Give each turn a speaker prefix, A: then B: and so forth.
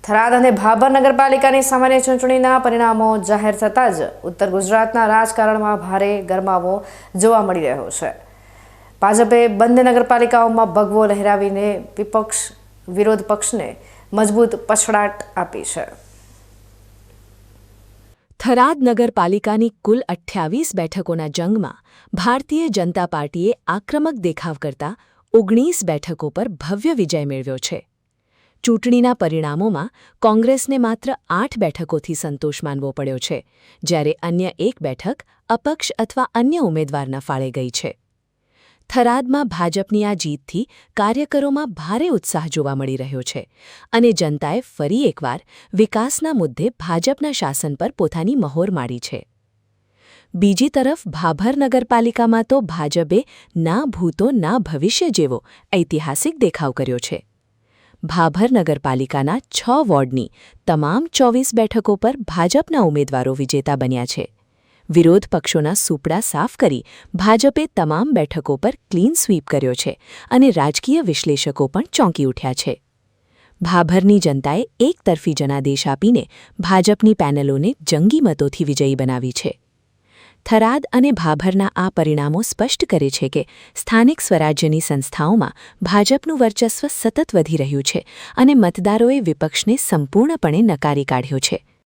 A: થરાદ અને ભાભર નગરપાલિકાની સામાન્ય ચૂંટણીના પરિણામો જાહેર થતાં જ ઉત્તર ગુજરાતના રાજકારણમાં ભારે ગરમાવો જોવા મળી રહ્યો છે. ભાજપે બંને નગરપાલિકાઓમાં ભગવો લહેરાવીને વિરોધ પક્ષને મજબૂત પછડાટ આપી છે.
B: થરાદ નગરપાલિકાની કુલ 28 બેઠકોના જંગમાં ભારતીય જનતા પાર્ટીએ આક્રમક દેખાવ કરતા 19 બેઠકો પર ભવ્ય વિજય મેળવ્યો છે. ચૂંટણીના પરિણામોમાં કોંગ્રેસને માત્ર 8 બેઠકોથી સંતોષ માનવો પડ્યો છે, જ્યારે અન્ય 1 બેઠક અપક્ષ અથવા અન્ય ઉમેદવારના ફાળે ગઈ છે. થરાદમાં ભાજપની આ જીતથી કાર્યકરોમાં ભારે ઉત્સાહ જોવા મળી રહ્યો છે અને જનતાએ ફરી એકવાર વિકાસના મુદ્દે ભાજપના શાસન પર પોતાની મહોર મારી છે. બીજી તરફ ભાભર નગરપાલિકામાં તો ભાજપે ના ભૂતો ના ભવિષ્ય જેવો ઐતિહાસિક દેખાવ કર્યો છે. ભાભર નગરપાલિકાના 6 વોર્ડની તમામ 24 બેઠકો પર ભાજપના ઉમેદવારો વિજેતા બન્યા છે. વિરોધ પક્ષોના સૂપડા સાફ કરી ભાજપે તમામ બેઠકો પર ક્લીન સ્વીપ કર્યો છે અને રાજકીય વિશ્લેષકો પણ ચોંકી ઉઠ્યા છે. ભાભરની જનતાએ એકતરફી જનાદેશ આપીને ભાજપની પેનલોને જંગી મતોથી વિજયી બનાવી છે. થરાદ અને ભાભરના આ પરિણામો સ્પષ્ટ કરે છે કે સ્થાનિક સ્વરાજ્યની સંસ્થાઓમાં ભાજપનું વર્ચસ્વ સતત વધી રહ્યું છે અને મતદારોએ વિપક્ષને સંપૂર્ણપણે નકારી કાઢ્યો છે.